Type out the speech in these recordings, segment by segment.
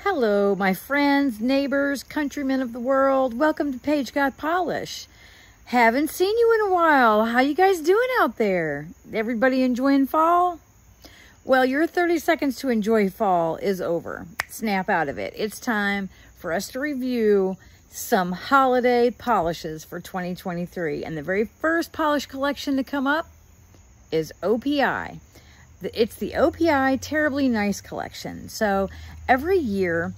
Hello, my friends, neighbors, countrymen of the world. Welcome to Paige Got Polish. Haven't seen you in a while. How you guys doing out there? Everybody enjoying fall? Well, your 30 seconds to enjoy fall is over. Snap out of it. It's time for us to review some holiday polishes for 2023. And the very first polish collection to come up is OPI. It's the OPI Terribly Nice collection. So every year,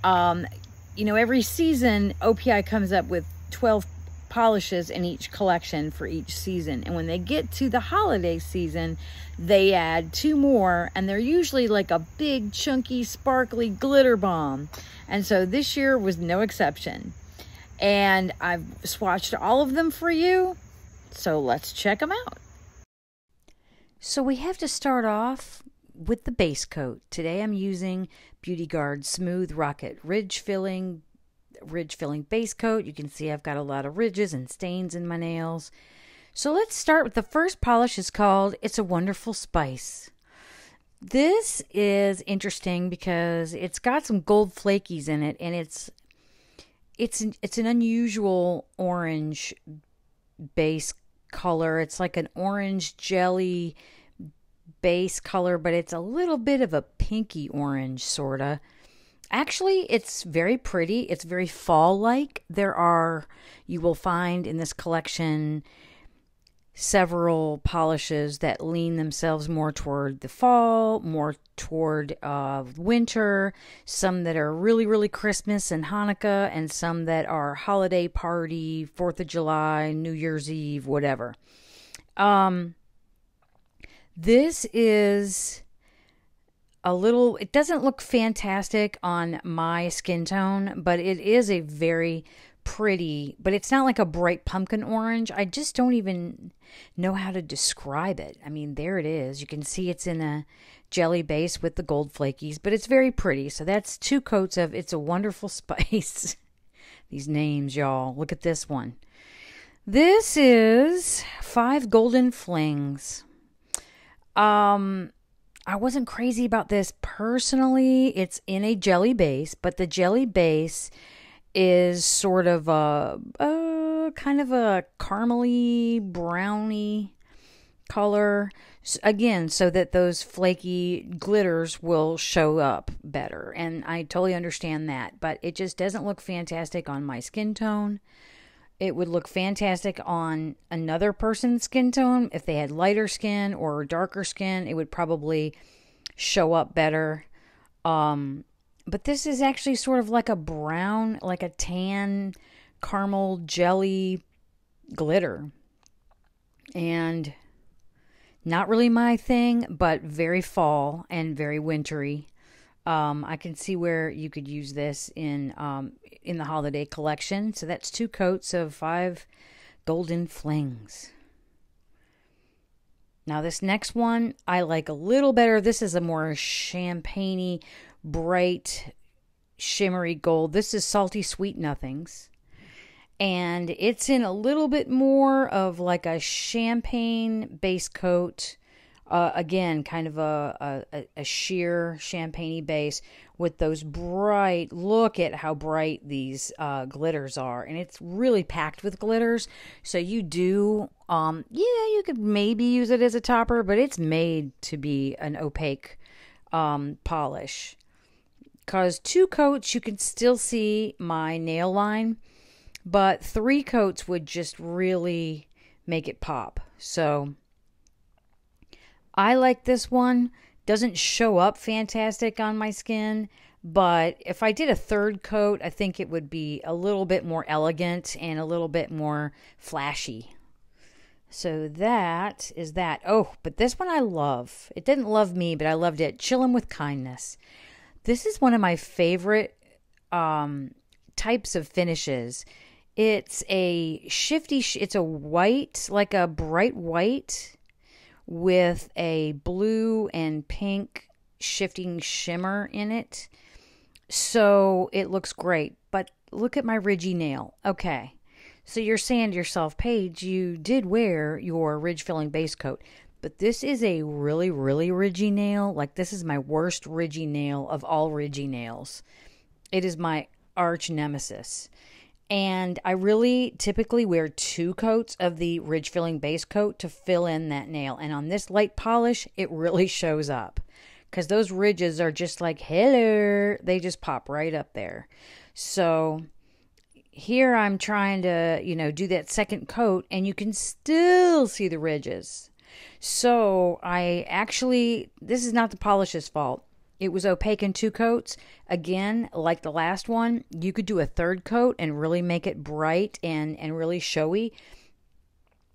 every season, OPI comes up with 12 polishes in each collection for each season. And when they get to the holiday season, they add 2 more, and they're usually like a big, chunky, sparkly glitter bomb. And so this year was no exception. And I've swatched all of them for you, so let's check them out. So we have to start off with the base coat. Today I'm using Beauty Guard Smooth Rocket Ridge Filling base coat. You can see I've got a lot of ridges and stains in my nails. So let's start with the first polish. Is called It's a Wonderful Spice. This is interesting because it's got some gold flakies in it, and it's an unusual orange base color. It's like an orange jelly base color, but it's a little bit of a pinky orange, sorta. Actually, it's very pretty. It's very fall-like. You will find in this collection several polishes that lean themselves more toward the fall, more toward winter, some that are really, really Christmas and Hanukkah, and some that are holiday party, 4th of July, New Year's Eve, whatever. This is it doesn't look fantastic on my skin tone, but it is a very pretty, but it's not like a bright pumpkin orange. I just don't even know how to describe it. I mean, there it is. You can see it's in a jelly base with the gold flakies, but it's very pretty. So that's 2 coats of It's a Wonderful Spice. These names, y'all. Look at this one. This is 5 Golden Flings. I wasn't crazy about this personally. It's in a jelly base, but the jelly base is sort of kind of a caramely brownie color, again, so that those flaky glitters will show up better. And I totally understand that, but it just doesn't look fantastic on my skin tone. It would look fantastic on another person's skin tone. If they had lighter skin or darker skin, it would probably show up better. But this is actually sort of like a brown, like a tan caramel jelly glitter. And not really my thing, but very fall and very wintry. I can see where you could use this in the holiday collection. So that's 2 coats of 5 Golden Flings. Now this next one I like a little better. This is a more champagne-y, bright, shimmery gold. This is Salty Sweet Nothings. And it's in a little bit more of like a champagne base coat. Again, kind of a sheer champagne-y base with those bright, look at how bright these glitters are. And it's really packed with glitters. So you do, you could maybe use it as a topper, but it's made to be an opaque polish. Because 2 coats, you can still see my nail line, but 3 coats would just really make it pop. So I like this one. Doesn't show up fantastic on my skin, but if I did a 3rd coat, I think it would be a little bit more elegant and a little bit more flashy. So that is that. Oh, but this one I love. It didn't love me, but I loved it. Chillin' with Kindness. This is one of my favorite types of finishes. It's a shifty, it's a white, like a bright white, with a blue and pink shifting shimmer in it. So it looks great. But look at my ridgy nail. Okay. So you're saying to yourself, Paige, you did wear your ridge filling base coat. But this is a really, really ridgy nail. Like, this is my worst ridgy nail of all ridgy nails. It is my arch nemesis. And I really typically wear 2 coats of the ridge filling base coat to fill in that nail. And on this light polish, it really shows up. Because those ridges are just like, hello. They just pop right up there. So here I'm trying to, do that second coat. And you can still see the ridges. So this is not the polish's fault. It was opaque in 2 coats. Again, like the last one, you could do a 3rd coat and really make it bright and really showy.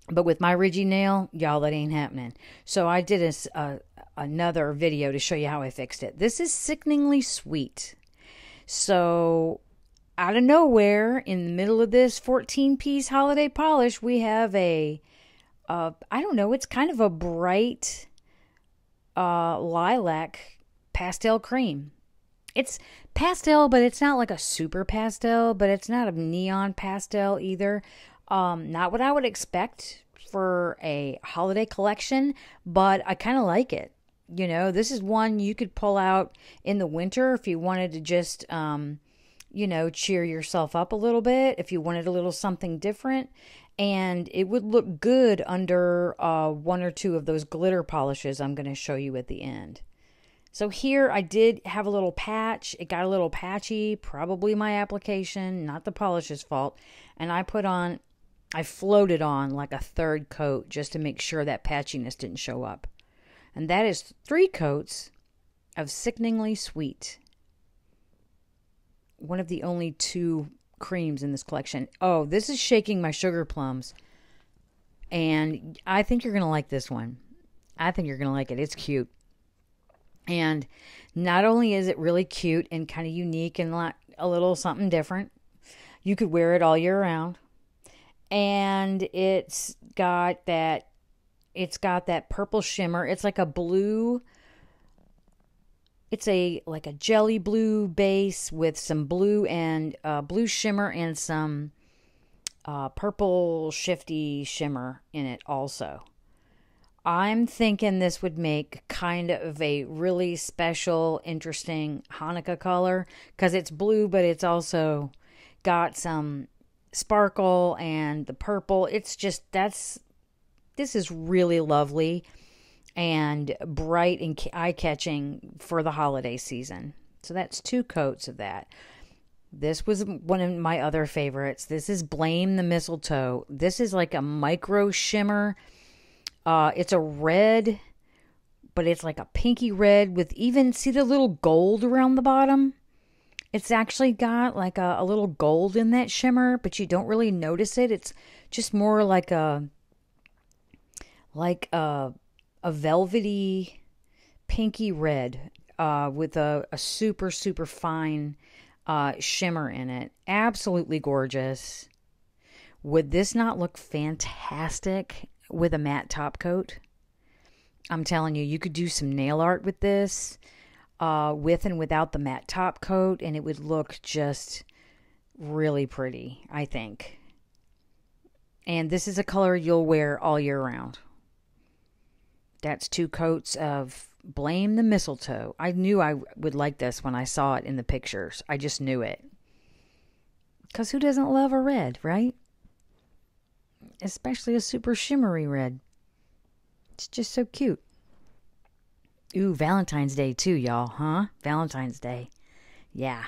But with my ridgy nail, y'all, that ain't happening. So I did another video to show you how I fixed it. This is Sickeningly Sweet. So out of nowhere, in the middle of this 14-piece holiday polish, we have I don't know, it's kind of a bright lilac pastel cream. It's pastel, but it's not like a super pastel, but it's not a neon pastel either. Not what I would expect for a holiday collection, but I kind of like it. This is one you could pull out in the winter if you wanted to just, cheer yourself up a little bit, if you wanted a little something different. And it would look good under 1 or 2 of those glitter polishes I'm going to show you at the end. So here I did have a little patch. It got a little patchy, probably my application, not the polish's fault. And I floated on like a 3rd coat just to make sure that patchiness didn't show up. And that is 3 coats of Sickeningly Sweet. One of the only 2 creams in this collection. Oh, this is Shaking My Sugar Plums. And I think you're going to like this one. I think you're going to like it. It's cute. And not only is it really cute and kind of unique and like a little something different, you could wear it all year round. And it's got that purple shimmer. It's like a blue. It's like a jelly blue base with some blue and blue shimmer and some purple shifty shimmer in it also. I'm thinking this would make kind of a really special, interesting Hanukkah color because it's blue, but it's also got some sparkle and the purple. It's just, this is really lovely and bright and eye-catching for the holiday season. So that's 2 coats of that. This was one of my other favorites. This is Blame the Mistletoe. This is like a micro shimmer. It's a red, but it's like a pinky red with even, see the little gold around the bottom? It's actually got like a little gold in that shimmer, but you don't really notice it. It's just more like a velvety pinky red with a super, super fine shimmer in it. Absolutely gorgeous. Would this not look fantastic with a matte top coat? I'm telling you, you could do some nail art with this, with and without the matte top coat, and it would look just really pretty, I think. And this is a color you'll wear all year round. That's 2 coats of Blame the Mistletoe. I knew I would like this when I saw it in the pictures. I just knew it. Because who doesn't love a red, right? Especially a super shimmery red. It's just so cute. Ooh, Valentine's Day too, y'all, huh? Valentine's Day. Yeah.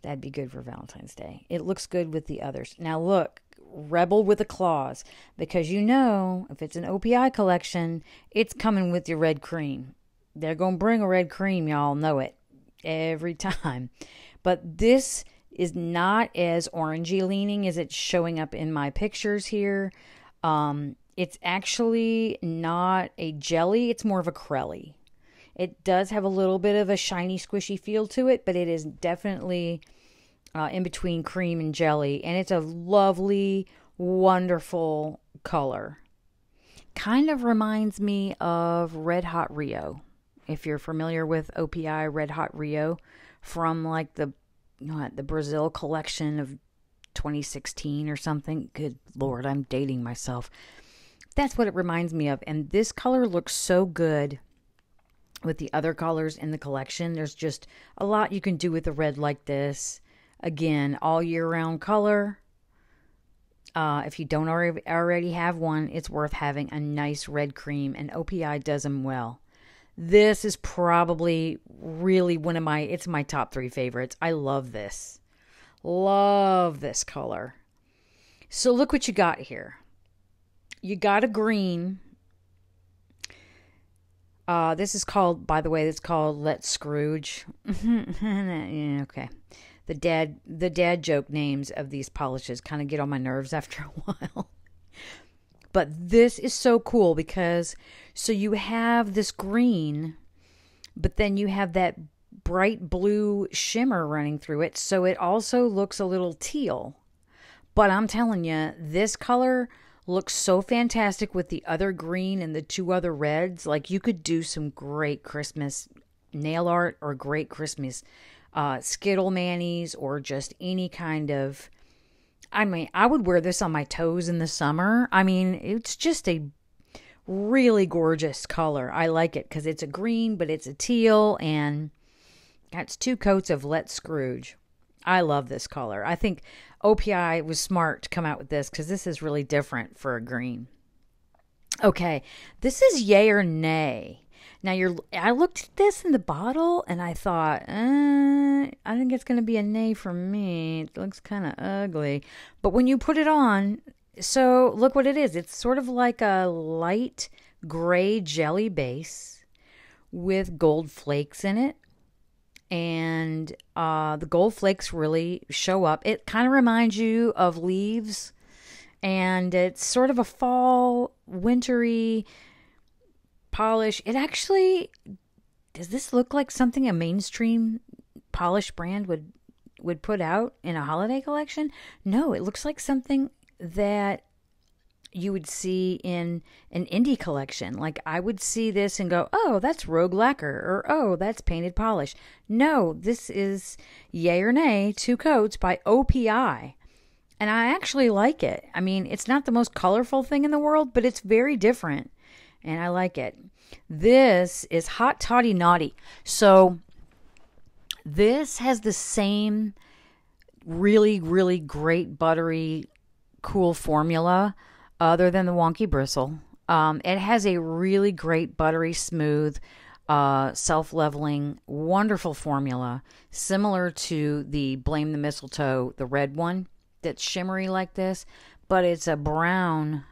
That'd be good for Valentine's Day. It looks good with the others. Now look, rebel with a clause. Because if it's an OPI collection, it's coming with your red cream. They're going to bring a red cream, y'all know it. Every time. But this is not as orangey leaning as it's showing up in my pictures here. It's actually not a jelly. It's more of a crelly. It does have a little bit of a shiny, squishy feel to it, but it is definitely in between cream and jelly. And it's a lovely, wonderful color. Kind of reminds me of Red Hot Rio. If you're familiar with OPI Red Hot Rio from like the Brazil collection of 2016 or something. Good Lord, I'm dating myself. That's what it reminds me of. And this color looks so good with the other colors in the collection. There's just a lot you can do with a red like this. Again, all year round color. If you don't already have one, it's worth having a nice red cream, and OPI does them well. This is probably really it's my top 3 favorites. I love this. Love this color. So look what you got here. You got a green. This is called, by the way, it's called Let's Scrooge. Yeah, okay. The dad joke names of these polishes kind of get on my nerves after a while. But this is so cool because, so you have this green, but then you have that bright blue shimmer running through it. So it also looks a little teal. But I'm telling you, this color looks so fantastic with the other green and the 2 other reds. Like, you could do some great Christmas nail art or great Christmas Skittle manis, or just any kind of, I mean, I would wear this on my toes in the summer. I mean, it's just a really gorgeous color. I like it because it's a green, but it's a teal, and that's 2 coats of Let's Scrooge. I love this color. I think OPI was smart to come out with this because this is really different for a green. Okay, this is yay or nay. Now, I looked at this in the bottle and I thought, I think it's going to be a nay for me. It looks kind of ugly. But when you put it on, so look what it is. It's sort of like a light gray jelly base with gold flakes in it. And the gold flakes really show up. It kind of reminds you of leaves. And it's sort of a fall, wintry polish. It actually, does this look like something a mainstream polish brand would put out in a holiday collection? No, it looks like something that you would see in an indie collection. Like, I would see this and go, oh, that's Rogue Lacquer, or oh, that's Painted Polish. No, this is yay or nay, 2 coats by OPI. And I actually like it. I mean, it's not the most colorful thing in the world, but it's very different. And I like it. This is Hot Toddy Naughty. So this has the same really, really great buttery, cool formula other than the wonky bristle. It has a really great buttery, smooth, self-leveling, wonderful formula, similar to the Blame the Mistletoe, the red one that's shimmery like this, but it's a brown.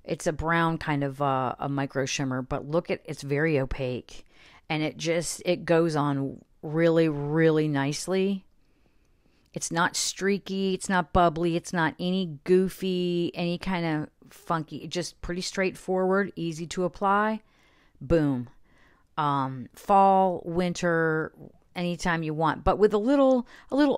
It's a brown kind of a micro shimmer, but look at, it's very opaque, and it goes on really, really nicely. It's not streaky, it's not bubbly, it's not any goofy, any kind of funky, just pretty straightforward, easy to apply. Boom. Fall, winter, anytime you want, but with a little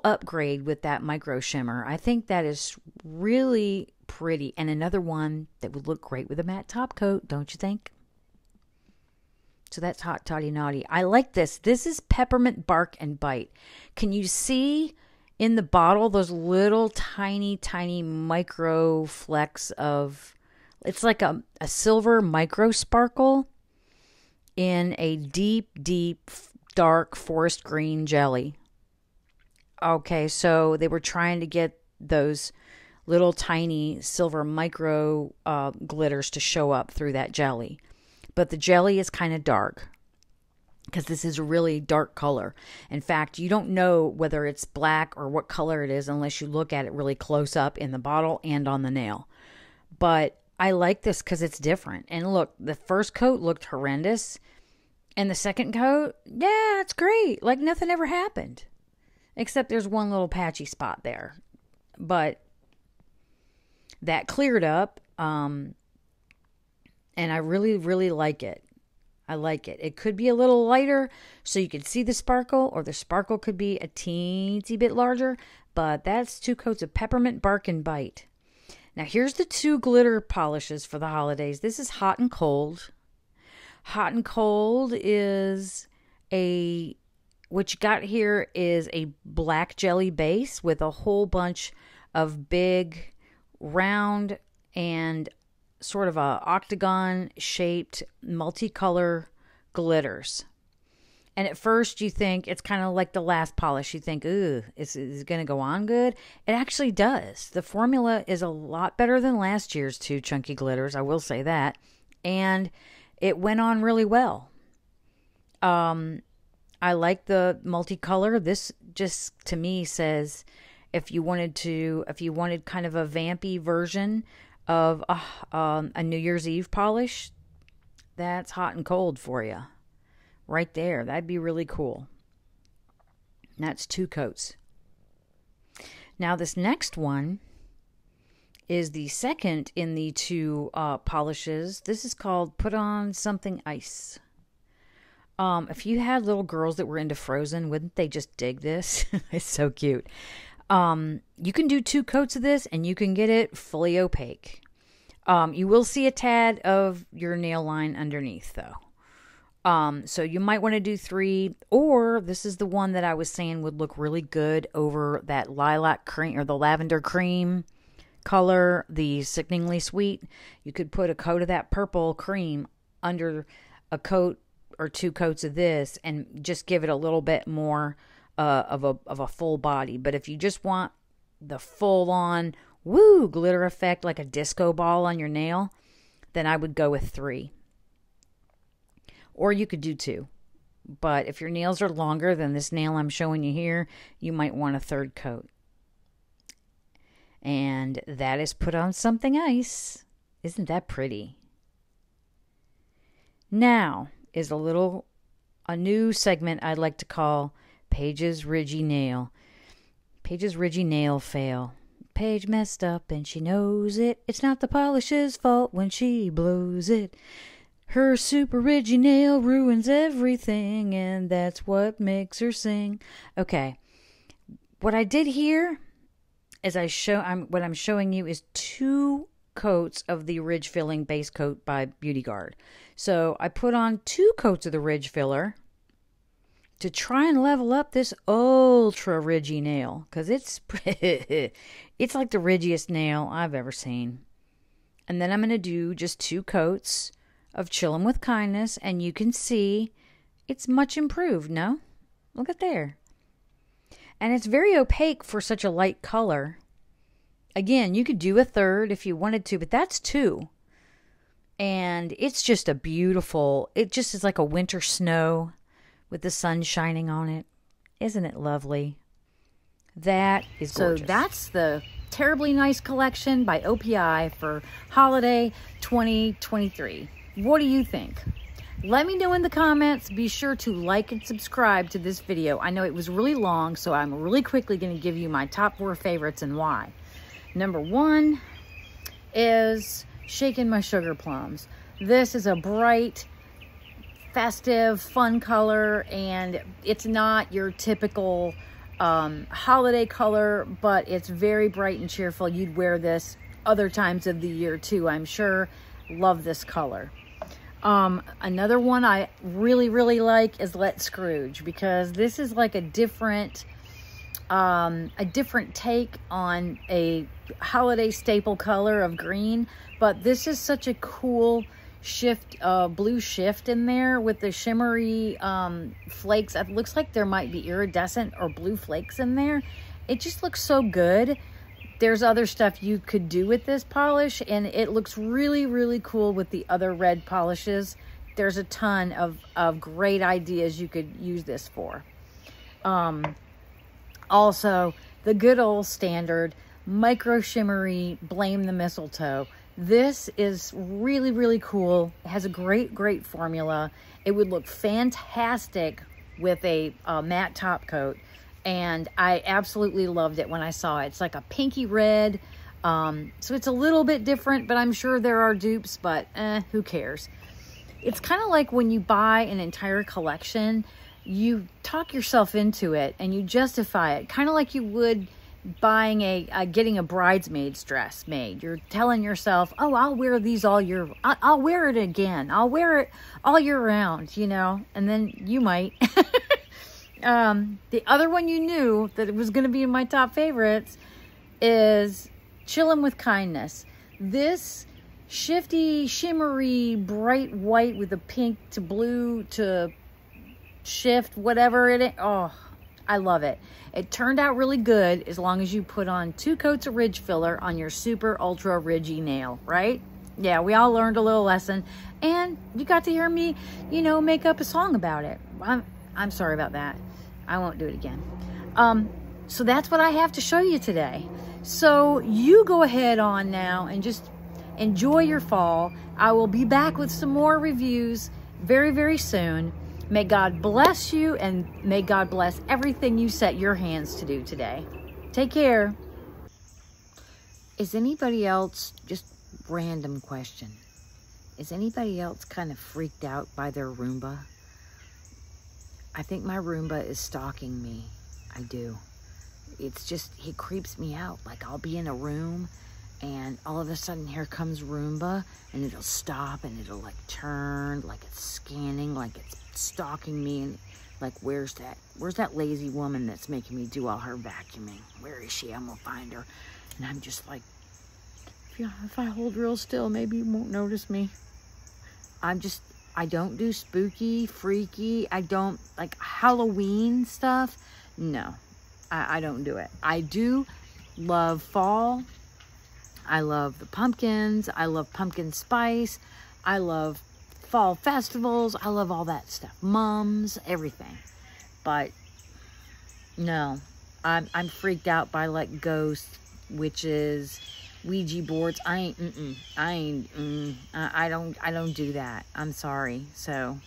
upgrade with that micro shimmer. I think that is really pretty, and another one that would look great with a matte top coat, don't you think? So that's Hot Toddy Naughty. I like this. This is Peppermint Bark and Bite. Can you see in the bottle those little tiny micro flecks of, it's like a silver micro sparkle in a deep dark forest green jelly. Okay, so they were trying to get those little tiny silver micro glitters to show up through that jelly. But the jelly is kind of dark because this is a really dark color. In fact, you don't know whether it's black or what color it is unless you look at it really close up in the bottle and on the nail. But I like this because it's different. And look, the first coat looked horrendous. And the second coat, yeah, it's great. Like nothing ever happened. Except there's one little patchy spot there. But that cleared up. And I really, really like it. I like it. It could be a little lighter so you could see the sparkle, or the sparkle could be a teensy bit larger. But that's 2 coats of Peppermint Bark and Bite. Now here's the 2 glitter polishes for the holidays. This is Hot and Cold. Hot and Cold is what you got here is a black jelly base with a whole bunch of big, round, and sort of a octagon shaped multicolor glitters. And at first you think it's kind of like the last polish. You think, ooh, is it going to go on good? It actually does. The formula is a lot better than last year's 2 chunky glitters. I will say that. And it went on really well. I like the multicolor. This just to me says if you wanted kind of a vampy version of a New Year's Eve polish, that's hot and cold for you. Right there. That'd be really cool. That's 2 coats. Now this next one is the second in the 2 polishes. This is called Put On Something Ice. If you had little girls that were into Frozen, wouldn't they just dig this? It's so cute. You can do 2 coats of this and you can get it fully opaque. You will see a tad of your nail line underneath though. So you might want to do 3, or this is the one that I was saying would look really good over that lilac cream or the lavender cream color, the Sickeningly Sweet. You could put a coat of that purple cream under a coat or 2 coats of this and just give it a little bit more of a full body. But if you just want the full on woo glitter effect like a disco ball on your nail, then I would go with 3. Or you could do 2. But if your nails are longer than this nail I'm showing you here, you might want a 3rd coat. And that is Put On Something Ice. Isn't that pretty? Now is a new segment I'd like to call Paige's Ridgy Nail. Paige's Ridgy Nail Fail. Paige messed up and she knows it. It's not the polish's fault when she blows it. Her super ridgy nail ruins everything, and that's what makes her sing. Okay, what I did here is what I'm showing you is 2 coats of the Ridge Filling Base Coat by Beauty Guard. So I put on 2 coats of the Ridge Filler to try and level up this ultra ridgy nail, because it's like the ridgiest nail I've ever seen. And then I'm going to do just 2 coats of Chillin' with Kindness, and you can see it's much improved, no? Look at there. And it's very opaque for such a light color. Again, you could do a 3rd if you wanted to, but that's 2. And it's just a beautiful, it just is like a winter snow with the sun shining on it. Isn't it lovely? That is gorgeous. So that's the Terribly Nice collection by OPI for Holiday 2023. What do you think? Let me know in the comments. Be sure to like and subscribe to this video. I know it was really long, so I'm really quickly going to give you my top 4 favorites and why. Number 1 is Shakin' My Sugar Plums. This is a bright, festive, fun color, and it's not your typical holiday color, but it's very bright and cheerful. You'd wear this other times of the year too, I'm sure. Love this color. Another one I really, really like is Let Scrooge, because this is like a different take on a holiday staple color of green, but this is such a cool shift, blue shift in there with the shimmery flakes. It looks like there might be iridescent or blue flakes in there. It just looks so good. There's other stuff you could do with this polish, and it looks really, really cool with the other red polishes. There's a ton of great ideas you could use this for. Also, the good old standard micro shimmery Blame the Mistletoe. This is really, really cool. It has a great, great formula. It would look fantastic with a matte top coat. And I absolutely loved it when I saw it. It's like a pinky red. So it's a little bit different, but I'm sure there are dupes, but who cares? It's kind of like when you buy an entire collection, you talk yourself into it and you justify it, kind of like you would buying getting a bridesmaid's dress made. You're telling yourself, oh, I'll wear these all year. I'll wear it again. I'll wear it all year round, you know, and then you might. The other one you knew that it was going to be in my top favorites is Chillin' with Kindness. This shifty, shimmery, bright white with a pink to blue to shift, whatever it is. Oh, I love it. It turned out really good as long as you put on 2 coats of ridge filler on your super ultra ridgy nail, right? Yeah, we all learned a little lesson, and you got to hear me, you know, make up a song about it. I'm sorry about that. I won't do it again. So that's what I have to show you today. So you go ahead on now and just enjoy your fall. I will be back with some more reviews very, very soon. May God bless you, and may God bless everything you set your hands to do today. Take care. Is anybody else, just random question, is anybody else kind of freaked out by their Roomba? I think my Roomba is stalking me. I do. It's just, he creeps me out. Like, I'll be in a room and all of a sudden here comes Roomba, and it'll stop and it'll like turn, like it's scanning, like it's stalking me, and like, where's that lazy woman that's making me do all her vacuuming? Where is she? I'm gonna find her. And I'm just like, if I hold real still, maybe you won't notice me. I don't do spooky, freaky. I don't like Halloween stuff. No, I don't do it. I do love fall. I love the pumpkins. I love pumpkin spice. I love fall festivals. I love all that stuff. Mums, everything. But no, I'm freaked out by like ghosts, witches, Ouija boards. I don't do that. I'm sorry. So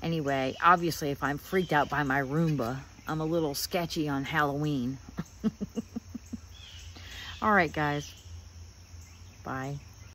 anyway, obviously if I'm freaked out by my Roomba, I'm a little sketchy on Halloween. All right, guys. Bye.